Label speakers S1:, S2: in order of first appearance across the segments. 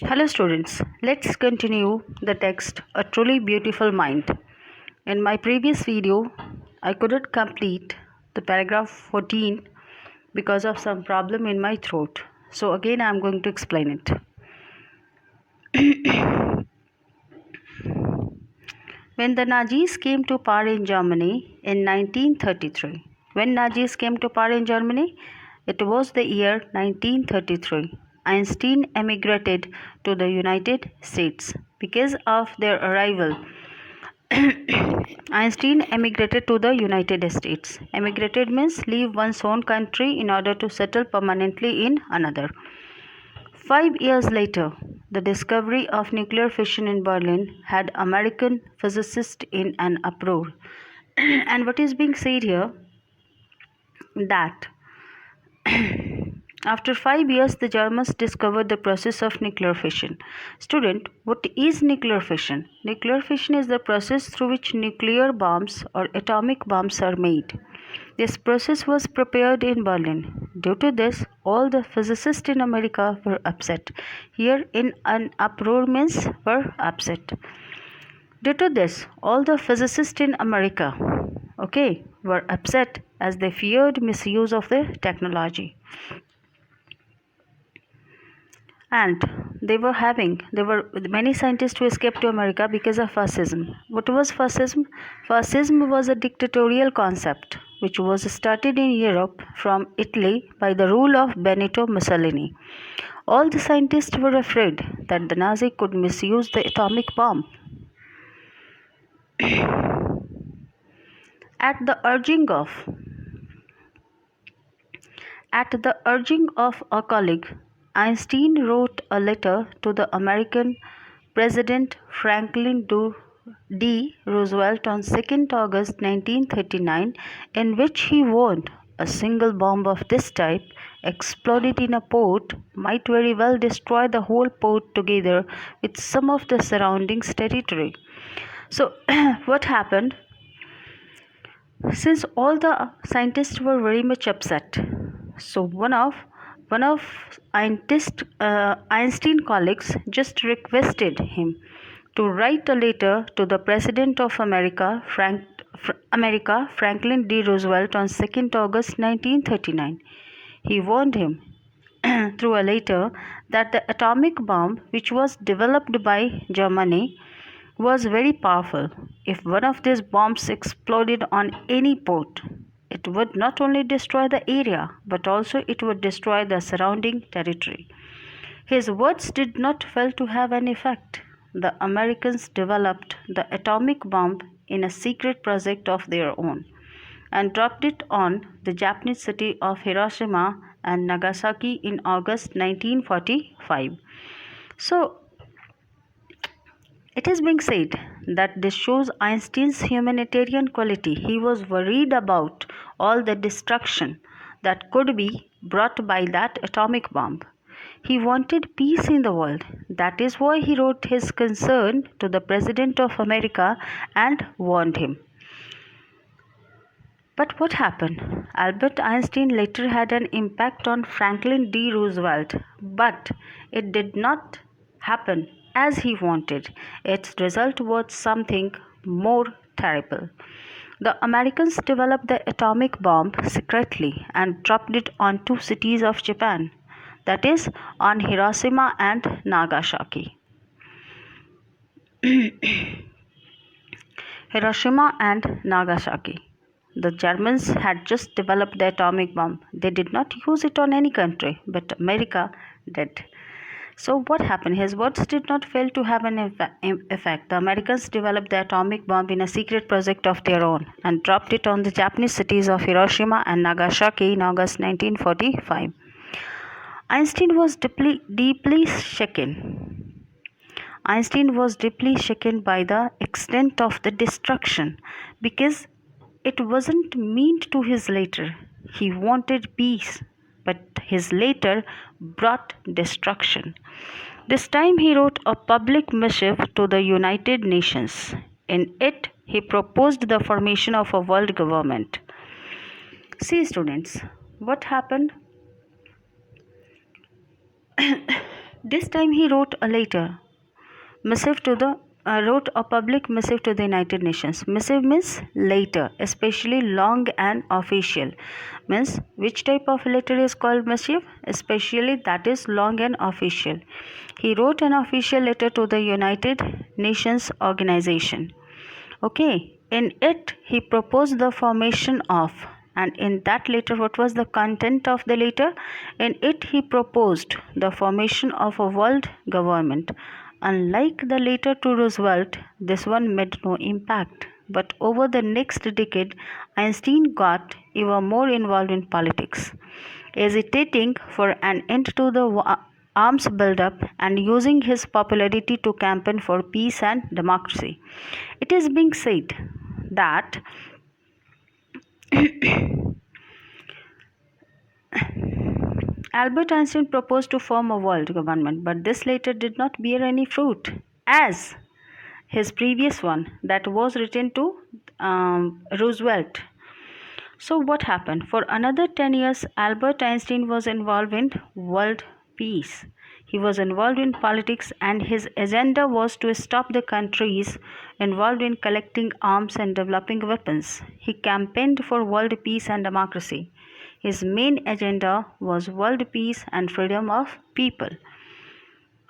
S1: Hello, students. Let's continue the text A Truly Beautiful Mind. In my previous video, I couldn't complete the paragraph 14 because of some problem in my throat. So, again, I'm going to explain it. When the Nazis came to power in Germany in 1933, it was the year 1933. Einstein emigrated to the United States. Because of their arrival, Einstein emigrated to the United States. Emigrated means leave one's own country in order to settle permanently in another. 5 years later, the discovery of nuclear fission in Berlin had American physicists in an uproar. And what is being said here that after 5 years, the Germans discovered the process of nuclear fission. Student, what is nuclear fission? Nuclear fission is the process through which nuclear bombs or atomic bombs are made. This process was prepared in Berlin. Due to this, all the physicists in America were upset. Here, in an uproar means were upset. Due to this, all the physicists in America, were upset as they feared misuse of the technology. And there were many scientists who escaped to America because of fascism. What was fascism? Fascism was a dictatorial concept which was started in Europe from Italy by the rule of Benito Mussolini. All the scientists were afraid that the Nazi could misuse the atomic bomb. At the urging of a colleague, Einstein wrote a letter to the American President Franklin D. Roosevelt on 2nd August 1939, in which he warned a single bomb of this type exploded in a port might very well destroy the whole port together with some of the surrounding territory. So, what happened? Since all the scientists were very much upset, so one of Einstein colleagues just requested him to write a letter to the President of America, Franklin D. Roosevelt, on 2nd August 1939. He warned him through a letter that the atomic bomb, which was developed by Germany, was very powerful. If one of these bombs exploded on any port, it would not only destroy the area, but also it would destroy the surrounding territory. His words did not fail to have an effect. The Americans developed the atomic bomb in a secret project of their own and dropped it on the Japanese city of Hiroshima and Nagasaki in August 1945. So, it is being said that this shows Einstein's humanitarian quality. He was worried about all the destruction that could be brought by that atomic bomb. He wanted peace in the world. That is why he wrote his concern to the President of America and warned him. But what happened? Albert Einstein later had an impact on Franklin D. Roosevelt, but it did not happen as he wanted. Its result was something more terrible. The Americans developed the atomic bomb secretly and dropped it on two cities of Japan, that is, on Hiroshima and Nagasaki. Hiroshima and Nagasaki. The Germans had just developed the atomic bomb. They did not use it on any country, but America did. So what happened? His words did not fail to have an effect. The Americans developed the atomic bomb in a secret project of their own and dropped it on the Japanese cities of Hiroshima and Nagasaki in August 1945. Einstein was deeply shaken. Einstein was deeply shaken by the extent of the destruction because it wasn't meant to his letter. He wanted peace, but his letter brought destruction. This time he wrote a public missive to the United Nations. In it, he proposed the formation of a world government. See, students, what happened? This time he wrote a letter, missive to the wrote a public missive to the United Nations. Missive means letter, especially long and official. Means which type of letter is called missive? Especially that is long and official. He wrote an official letter to the United Nations organization. Okay, in it he proposed the formation of, and in that letter, what was the content of the letter? In it he proposed the formation of a world government. Unlike the letter to Roosevelt, this one made no impact. But over the next decade, Einstein got even more involved in politics, hesitating for an end to the arms buildup and using his popularity to campaign for peace and democracy. It is being said that Albert Einstein proposed to form a world government, but this later did not bear any fruit, as his previous one that was written to Roosevelt. So, what happened? For another 10 years, Albert Einstein was involved in world peace. He was involved in politics, and his agenda was to stop the countries involved in collecting arms and developing weapons. He campaigned for world peace and democracy. His main agenda was world peace and freedom of people.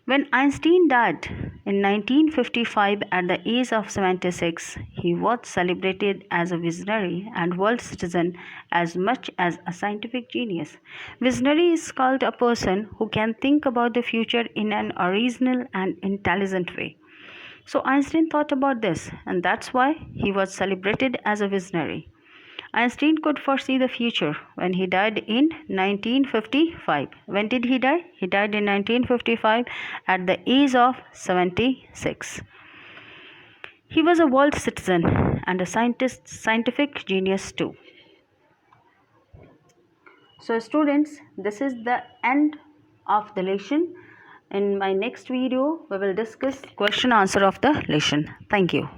S1: When Einstein died in 1955 at the age of 76, he was celebrated as a visionary and world citizen as much as a scientific genius. Visionary is called a person who can think about the future in an original and intelligent way. So Einstein thought about this, and that's why he was celebrated as a visionary. Einstein could foresee the future when he died in 1955. When did he die? He died in 1955 at the age of 76. He was a world citizen and a scientific genius too. So students, this is the end of the lesson. In my next video, we will discuss question answer of the lesson. Thank you.